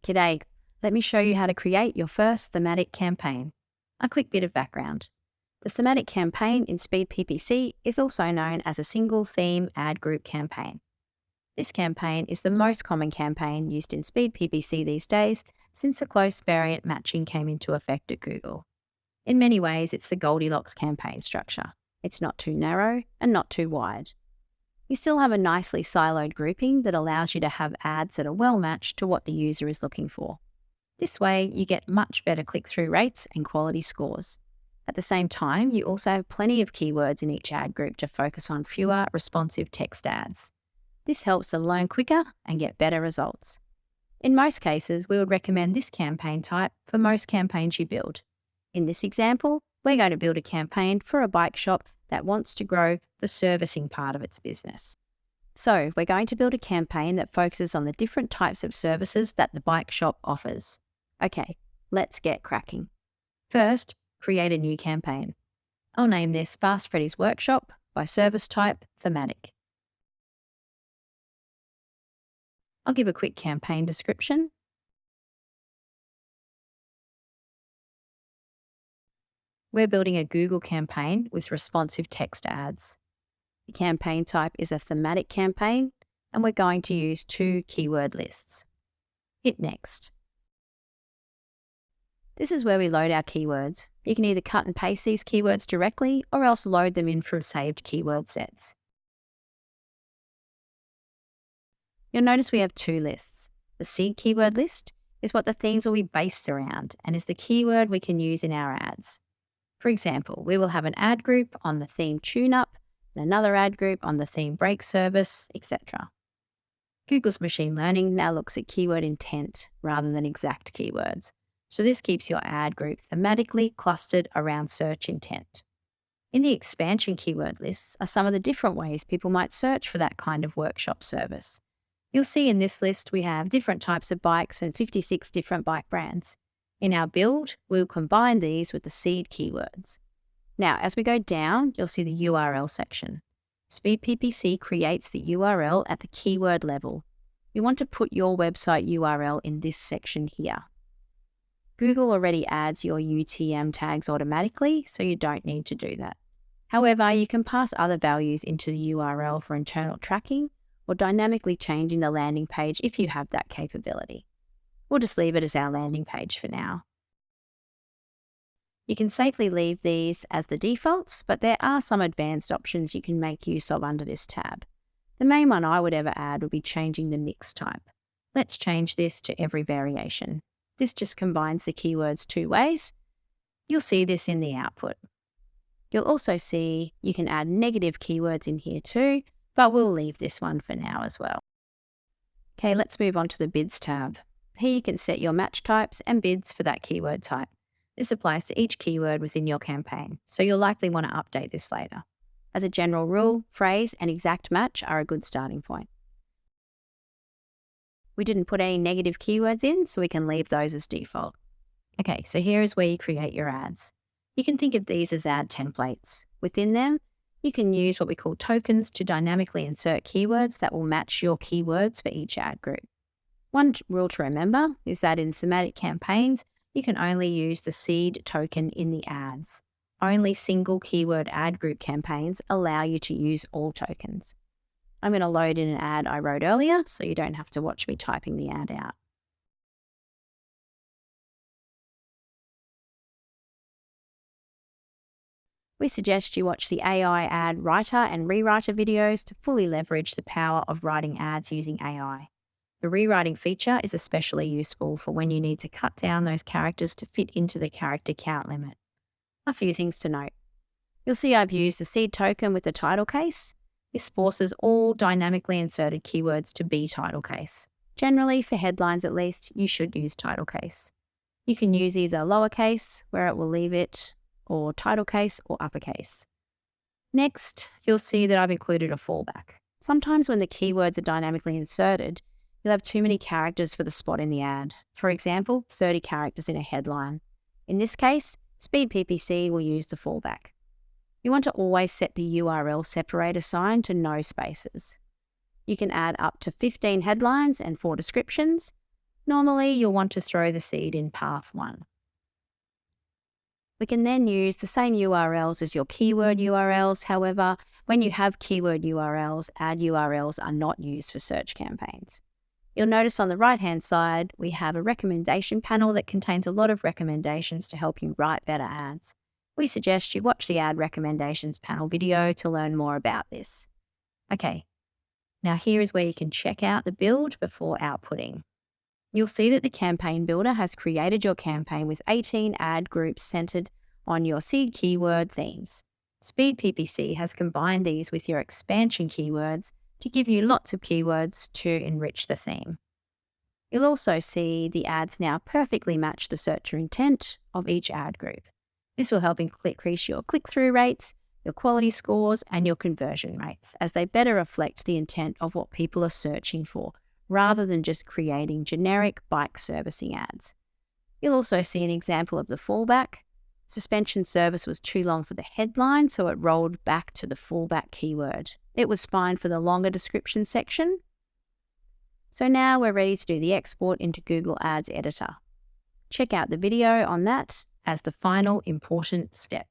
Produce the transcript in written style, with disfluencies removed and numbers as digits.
G'day, let me show you how to create your first thematic campaign. A quick bit of background. The thematic campaign in Speed PPC is also known as a single theme ad group campaign. This campaign is the most common campaign used in Speed PPC these days since the close variant matching came into effect at Google. In many ways, it's the Goldilocks campaign structure. It's not too narrow and not too wide. You still have a nicely siloed grouping that allows you to have ads that are well matched to what the user is looking for. This way, you get much better click-through rates and quality scores. At the same time, you also have plenty of keywords in each ad group to focus on fewer responsive text ads. This helps them learn quicker and get better results. In most cases, we would recommend this campaign type for most campaigns you build. In this example, we're going to build a campaign for a bike shop that wants to grow the servicing part of its business. So we're going to build a campaign that focuses on the different types of services that the bike shop offers. Okay, let's get cracking. First, create a new campaign. I'll name this Fast Freddy's Workshop by service type thematic. I'll give a quick campaign description. We're building a Google campaign with responsive text ads. The campaign type is a thematic campaign, and we're going to use 2 keyword lists. Hit Next. This is where we load our keywords. You can either cut and paste these keywords directly or else load them in from saved keyword sets. You'll notice we have 2 lists. The seed keyword list is what the themes will be based around and is the keyword we can use in our ads. For example, we will have an ad group on the theme tune-up and another ad group on the theme brake service, etc. Google's machine learning now looks at keyword intent rather than exact keywords. So this keeps your ad group thematically clustered around search intent. In the expansion keyword lists are some of the different ways people might search for that kind of workshop service. You'll see in this list we have different types of bikes and 56 different bike brands. In our build, we'll combine these with the seed keywords. Now, as we go down, you'll see the URL section. Speed PPC creates the URL at the keyword level. You want to put your website URL in this section here. Google already adds your UTM tags automatically, so you don't need to do that. However, you can pass other values into the URL for internal tracking or dynamically changing the landing page if you have that capability. We'll just leave it as our landing page for now. You can safely leave these as the defaults, but there are some advanced options you can make use of under this tab. The main one I would ever add would be changing the mix type. Let's change this to every variation. This just combines the keywords 2 ways. You'll see this in the output. You'll also see you can add negative keywords in here too, but we'll leave this one for now as well. Okay, let's move on to the bids tab. Here you can set your match types and bids for that keyword type. This applies to each keyword within your campaign, so you'll likely want to update this later. As a general rule, phrase and exact match are a good starting point. We didn't put any negative keywords in, so we can leave those as default. Okay, so here is where you create your ads. You can think of these as ad templates. Within them, you can use what we call tokens to dynamically insert keywords that will match your keywords for each ad group. One rule to remember is that in thematic campaigns, you can only use the seed token in the ads. Only single keyword ad group campaigns allow you to use all tokens. I'm going to load in an ad I wrote earlier, so you don't have to watch me typing the ad out. We suggest you watch the AI ad writer and rewriter videos to fully leverage the power of writing ads using AI. The rewriting feature is especially useful for when you need to cut down those characters to fit into the character count limit. A few things to note. You'll see I've used the seed token with the title case. This forces all dynamically inserted keywords to be title case. Generally, for headlines at least, you should use title case. You can use either lowercase, where it will leave it, or title case or uppercase. Next, you'll see that I've included a fallback. Sometimes when the keywords are dynamically inserted, you'll have too many characters for the spot in the ad. For example, 30 characters in a headline. In this case, Speed PPC will use the fallback. You want to always set the URL separator sign to no spaces. You can add up to 15 headlines and 4 descriptions. Normally, you'll want to throw the seed in path 1. We can then use the same URLs as your keyword URLs. However, when you have keyword URLs, ad URLs are not used for search campaigns. You'll notice on the right-hand side, we have a recommendation panel that contains a lot of recommendations to help you write better ads. We suggest you watch the ad recommendations panel video to learn more about this. Okay, now here is where you can check out the build before outputting. You'll see that the campaign builder has created your campaign with 18 ad groups centered on your seed keyword themes. Speed PPC has combined these with your expansion keywords to give you lots of keywords to enrich the theme. You'll also see the ads now perfectly match the searcher intent of each ad group. This will help increase your click-through rates, your quality scores, and your conversion rates, as they better reflect the intent of what people are searching for, rather than just creating generic bike servicing ads. You'll also see an example of the fallback. Suspension service was too long for the headline, so it rolled back to the fallback keyword. It was fine for the longer description section. So now we're ready to do the export into Google Ads Editor. Check out the video on that as the final important step.